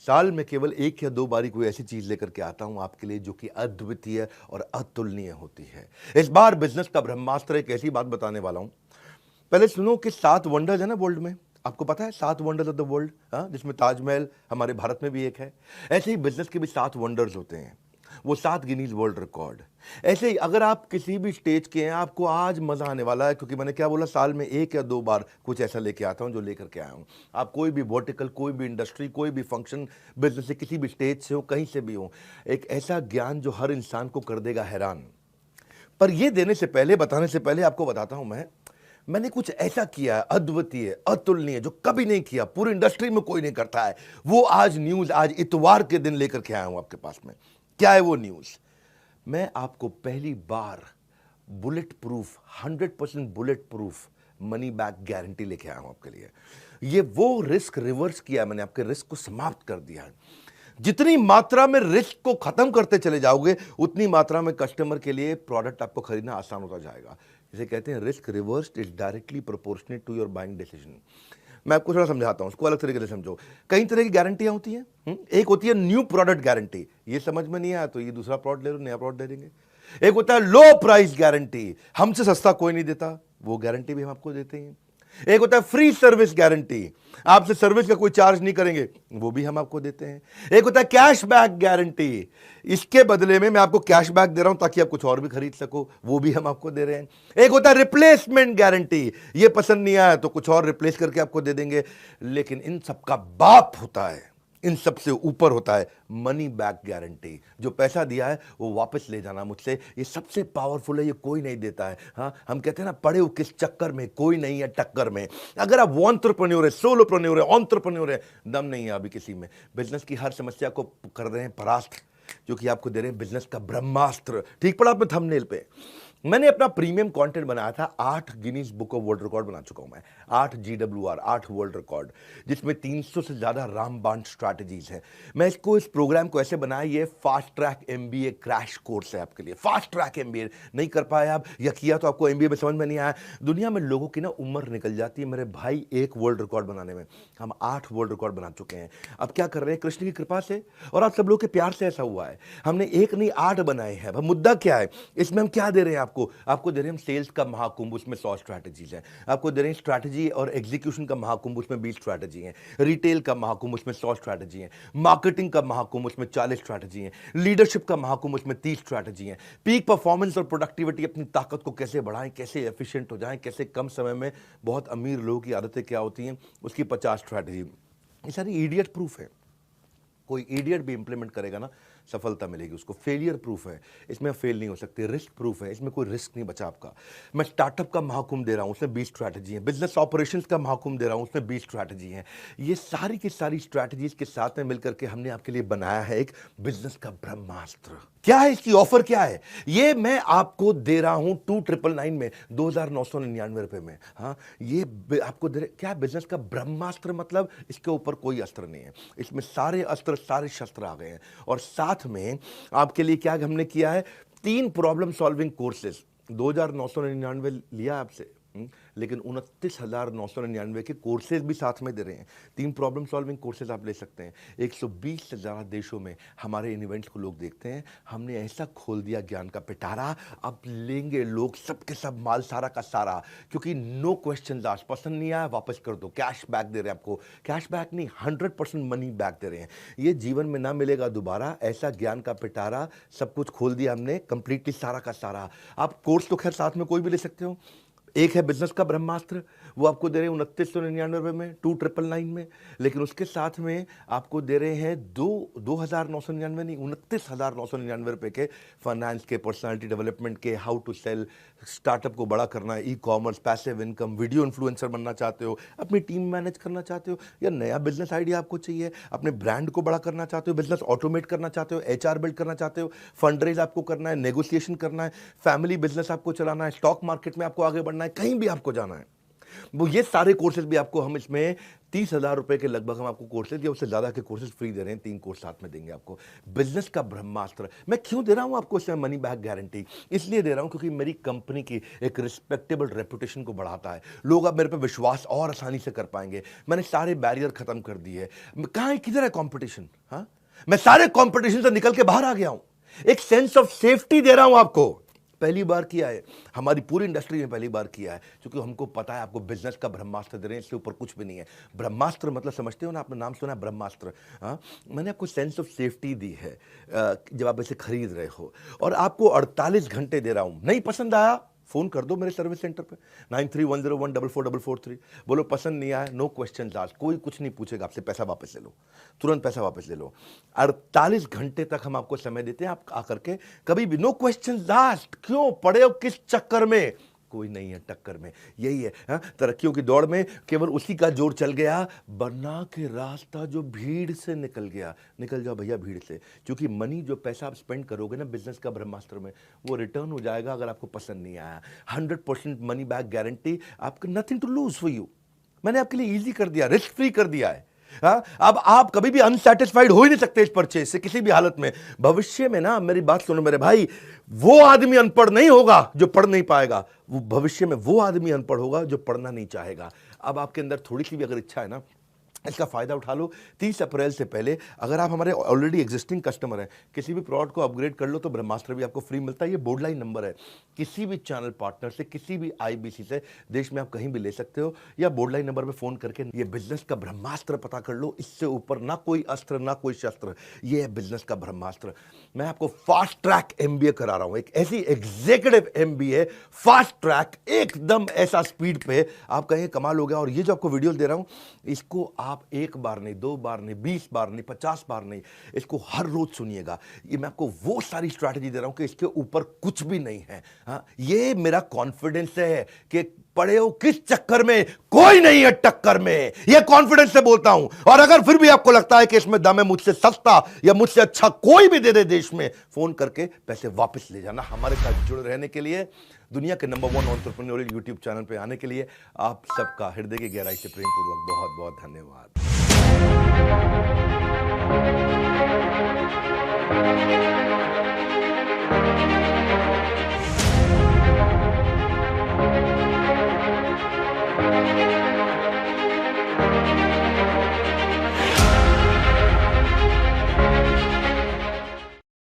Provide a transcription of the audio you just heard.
साल में केवल 1 या 2 बार ही कोई ऐसी चीज लेकर के आता हूं आपके लिए जो कि अद्वितीय और अतुलनीय होती है। इस बार बिजनेस का ब्रह्मास्त्र एक ऐसी बात बताने वाला हूं। पहले सुनो कि 7 वंडर्स है ना वर्ल्ड में। आपको पता है 7 वंडर्स ऑफ द वर्ल्ड, हाँ, जिसमें ताजमहल हमारे भारत में भी एक है। ऐसे ही बिजनेस के भी 7 वंडर्स होते हैं, वो 7 गिनीज वर्ल्ड रिकॉर्ड। ऐसे ही अगर आप किसी भी स्टेज के हैं, आपको आज मजा आने वाला है, क्योंकि मैंने क्या बोला, साल में 1 या 2 बार कुछ ऐसा लेके आता हूं जो लेकर के आया हूं। आप कोई भी वर्टिकल, कोई भी इंडस्ट्री, कोई भी फंक्शन, बिजनेस से किसी भी स्टेज से हो, कहीं से भी हो, एक ऐसा ज्ञान जो हर इंसान को कर देगा हैरान। पर ये देने से पहले, बताने से पहले आपको बताता हूं मैंने कुछ ऐसा किया है अद्वितीय, अतुलनीय, जो कभी नहीं किया, पूरी इंडस्ट्री में कोई नहीं करता है। वो आज न्यूज, आज इतवार के दिन लेकर के आया हूं आपके पास में। क्या है वो न्यूज? मैं आपको पहली बार bullet proof, 100% bullet proof money back guarantee लेके आया हूं आपके लिए। ये वो रिस्क रिवर्स किया मैंने, आपके रिस्क को समाप्त कर दिया है। जितनी मात्रा में रिस्क को खत्म करते चले जाओगे, उतनी मात्रा में कस्टमर के लिए प्रोडक्ट आपको खरीदना आसान होता जाएगा। इसे कहते हैं risk reversed is directly proportionate to your buying decision. मैं आपको थोड़ा समझाता हूं, उसको अलग तरीके से समझो। कई तरह की गारंटियां होती हैं। एक होती है न्यू प्रोडक्ट गारंटी, ये समझ में नहीं आया तो ये दूसरा प्रोडक्ट ले लो, नया प्रोडक्ट दे देंगे। एक होता है लो प्राइस गारंटी, हमसे सस्ता कोई नहीं देता, वो गारंटी भी हम आपको देते हैं। एक होता है फ्री सर्विस गारंटी, आपसे सर्विस का कोई चार्ज नहीं करेंगे, वो भी हम आपको देते हैं। एक होता है कैश बैक गारंटी, इसके बदले में मैं आपको कैश बैक दे रहा हूं ताकि आप कुछ और भी खरीद सको, वो भी हम आपको दे रहे हैं। एक होता है रिप्लेसमेंट गारंटी, ये पसंद नहीं आया तो कुछ और रिप्लेस करके आपको दे देंगे। लेकिन इन सबका बाप होता है, इन सबसे ऊपर होता है मनी बैक गारंटी। जो पैसा दिया है वो वापस ले जाना मुझसे, ये सबसे पावरफुल है, ये कोई नहीं देता है। हाँ, हम कहते हैं ना, पड़े हो किस चक्कर में, कोई नहीं है टक्कर में। अगर आप एंटरप्रेन्योर है, सोलोप्रेन्योर है, एंटरप्रेन्योर है, दम नहीं है अभी किसी में, बिजनेस की हर समस्या को कर रहे हैं परास्त, जो कि आपको दे रहे हैं बिजनेस का ब्रह्मास्त्र। ठीक पड़ा आपने थंबनेल पे। मैंने अपना प्रीमियम कंटेंट बनाया था, 8 Guinness book of world record बना चुका हूं मैं, 8 GWR, 8 वर्ल्ड रिकॉर्ड, जिसमें 300 से ज्यादा रामबाण स्ट्रैटेजीज हैं। मैं इस प्रोग्राम को ऐसे बनाया, ये fast track MBA crash course है आपके लिए। फास्ट ट्रैक MBA नहीं कर पाए आप, या किया तो आपको MBA में समझ में नहीं आया। दुनिया में लोगों की ना उम्र निकल जाती है मेरे भाई एक वर्ल्ड रिकॉर्ड बनाने में, हम 8 वर्ल्ड रिकॉर्ड बना चुके हैं। अब क्या कर रहे हैं, कृष्ण की कृपा से और आप सब लोग के प्यार से ऐसा हुआ है, हमने एक नहीं 8 बनाए हैं। अब मुद्दा क्या है इसमें, हम क्या दे रहे हैं आपको दे रहे हैं हम सेल्स का महाकुंभ, उसमें 100 स्ट्रैटेजीज हैं। आपको दे रहे हैं स्ट्रैटेजी और एग्जीक्यूशन का महाकुंभ, उसमें 20 स्ट्रैटेजी हैं। रिटेल का महाकुंभ, उसमें 100 स्ट्रैटेजी हैं। मार्केटिंग का महाकुंभ, उसमें 40 स्ट्रैटेजी हैं। लीडरशिप का महाकुंभ, उसमें 30 स्ट्रैटेजी हैं। पीक परफॉर्मेंस और प्रोडक्टिविटी, अपनी ताकत को कैसे बढ़ाएं, कैसे एफिशिएंट हो जाएं, कैसे कम समय में बहुत अमीर लोगों की आदतें क्या होती हैं, उसकी 50 स्ट्रैटेजी। ये सारी इडियट प्रूफ है, कोई इडियट भी इंप्लीमेंट करेगा ना, सफलता मिलेगी उसको। फेलियर प्रूफ है, इसमें फेल नहीं हो सकते। रिस्क प्रूफ है, इसमें कोई रिस्क नहीं बचा आपका। मैं स्टार्टअप का महाकुंभ दे रहा हूं, उसमें 20 स्ट्रैटेजी है। बिजनेस ऑपरेशंस का महाकुंभ दे रहा हूं, उसमें 20 स्ट्रैटेजी है। ये सारी की सारी स्ट्रैटेजीज के साथ में मिलकर के हमने आपके लिए बनाया है एक बिजनेस का ब्रह्मास्त्र। क्या है इसकी ऑफर, क्या है ये मैं आपको दे रहा हूं 2999 में, 2999 रुपए में। हाँ, ये आपको दे रहे, क्या बिजनेस का ब्रह्मास्त्र मतलब इसके ऊपर कोई अस्त्र नहीं है, इसमें सारे अस्त्र, सारे शस्त्र आ गए हैं। और साथ में आपके लिए क्या हमने किया है, 3 प्रॉब्लम सॉल्विंग कोर्सेज। 2999 लिया आपसे, लेकिन 29,999 के कोर्सेज भी साथ में दे रहे हैं। 3 प्रॉब्लम सॉल्विंग कोर्सेज आप ले सकते हैं। 120 से ज़्यादा देशों में हमारे इन इवेंट्स को लोग देखते हैं। हमने ऐसा खोल दिया ज्ञान का पिटारा, अब लेंगे लोग सबके सब माल, सारा का सारा, क्योंकि नो क्वेश्चन आस्क्ड। पसंद नहीं आया वापस कर दो, कैश बैक दे रहे हैं आपको। कैश बैक नहीं, 100% मनी बैक दे रहे हैं। ये जीवन में ना मिलेगा दोबारा, ऐसा ज्ञान का पिटारा, सब कुछ खोल दिया हमने कंप्लीटली, सारा का सारा। आप कोर्स तो खैर साथ में कोई भी ले सकते हो। एक है बिजनेस का ब्रह्मास्त्र, वो आपको दे रहे हैं 2999 रुपये में, 2999 में। लेकिन उसके साथ में आपको दे रहे हैं 2,999 नहीं, 29,999 रुपये के फाइनेंस के, पर्सनालिटी डेवलपमेंट के, हाउ टू सेल, स्टार्टअप को बड़ा करना है, e-commerce, passive income, video influencer बनना चाहते हो, अपनी टीम मैनेज करना चाहते हो, या नया बिजनेस आइडिया आपको चाहिए, अपने ब्रांड को बड़ा करना चाहते हो, बिजनेस ऑटोमेट करना चाहते हो, HR बिल्ड करना चाहते हो, फंड रेज आपको करना है, नेगोशिएशन करना है, फैमिली बिजनेस आपको चलाना है, स्टॉक मार्केट में आपको आगे बढ़ना है, कहीं भी आपको जाना है, वो ये सारे कोर्सेज भी आपको हम इसमें 30,000 रुपए के लगभग हम आपको कोर्सेज या उससे ज़्यादा के कोर्सेज फ्री दे रहे हैं। 3 कोर्स साथ में देंगे आपको। बिजनेस का ब्रह्मास्त्र मैं क्यों दे रहा हूँ आपको इसमें मनी बैक गारंटी? इसलिए दे रहा हूँ क्योंकि मेरी कंपनी की एक रिस्पेक्टेबल रेपुटेशन को बढ़ाता है। लोग अब मेरे पे विश्वास और आसानी से कर पाएंगे। मैंने सारे बैरियर खत्म कर दिए। कहाँ है, किधर है कॉम्पिटिशन? हाँ, मैं सारे कॉम्पिटिशन से निकल के बाहर आ गया हूं। एक सेंस ऑफ सेफ्टी दे रहा हूं आपको। पहली बार किया है, हमारी पूरी इंडस्ट्री में पहली बार किया है, क्योंकि हमको पता है आपको बिजनेस का ब्रह्मास्त्र दे रहे हैं, इसके ऊपर कुछ भी नहीं है। ब्रह्मास्त्र मतलब समझते हो ना, आपने नाम सुना है ब्रह्मास्त्र? हाँ, मैंने आपको सेंस ऑफ सेफ्टी दी है जब आप इसे खरीद रहे हो, और आपको 48 घंटे दे रहा हूं। नहीं पसंद आया, फोन कर दो मेरे सर्विस सेंटर पे 9310144443। बोलो पसंद नहीं आया, नो क्वेश्चन आस्क्ड, कोई कुछ नहीं पूछेगा आपसे, पैसा वापस ले लो, तुरंत पैसा वापस ले लो। 48 घंटे तक हम आपको समय देते हैं, आप आकर के कभी भी, नो क्वेश्चन आस्क्ड। क्यों पड़े हो किस चक्कर में? कोई नहीं है टक्कर में, यही है। हाँ, तरक्कियों की दौड़ में केवल उसी का जोर चल गया, बना के रास्ता जो भीड़ से निकल गया। निकल जाओ भैया भीड़ से, क्योंकि मनी जो पैसा आप स्पेंड करोगे ना बिजनेस का ब्रह्मास्त्र में, वो रिटर्न हो जाएगा अगर आपको पसंद नहीं आया। 100% मनी बैक गारंटी, आपको nothing to lose for you. मैंने आपके लिए इजी कर दिया, रिस्क फ्री कर दिया है। हाँ, अब आप कभी भी अनसेटिस्फाइड हो ही नहीं सकते इस परचेज से किसी भी हालत में। भविष्य में ना, मेरी बात सुनो मेरे भाई, वो आदमी अनपढ़ नहीं होगा जो पढ़ नहीं पाएगा, वो भविष्य में वो आदमी अनपढ़ होगा जो पढ़ना नहीं चाहेगा। अब आपके अंदर थोड़ी सी भी अगर इच्छा है ना, इसका फायदा उठा लो। 30 अप्रैल से पहले अगर आप हमारे ऑलरेडी एग्जिस्टिंग कस्टमर हैं, किसी भी प्रोडक्ट को अपग्रेड कर लो तो ब्रह्मास्त्र भी आपको फ्री मिलता है। ये बोर्ड लाइन नंबर है, किसी भी चैनल पार्टनर से, किसी भी आईबीसी से देश में आप कहीं भी ले सकते हो, या बोर्ड लाइन नंबर पे फोन करके ये बिजनेस का ब्रह्मास्त्र पता कर लो। इससे ऊपर ना कोई अस्त्र ना कोई शस्त्र, ये है बिजनेस का ब्रह्मास्त्र। मैं आपको फास्ट ट्रैक एमबीए करा रहा हूं, एक ऐसी एग्जीक्यूटिव एमबीए, फास्ट ट्रैक, एकदम ऐसा स्पीड पे आप कहें कमाल हो गया। और ये जो आपको वीडियो दे रहा हूं, इसको आप एक बार नहीं, 2 बार नहीं, 20 बार नहीं, 50 बार नहीं, इसको हर रोज सुनिएगा। ये मैं आपको वो सारी स्ट्रैटेजी दे रहा हूं कि इसके ऊपर कुछ भी नहीं है। हाँ, ये मेरा कॉन्फिडेंस है कि पड़े हो किस चक्कर में, कोई नहीं है टक्कर में, ये कॉन्फिडेंस से बोलता हूं। और अगर फिर भी आपको लगता है कि इसमें दम है, मुझसे सस्ता या मुझसे अच्छा कोई भी दे दे देश में, फोन करके पैसे वापस ले जाना। हमारे साथ जुड़े रहने के लिए, दुनिया के नंबर 1 एंटरप्रेन्योरियल यूट्यूब चैनल पे आने के लिए आप सबका हृदय की गहराई से प्रेम पूर्वक बहुत बहुत धन्यवाद।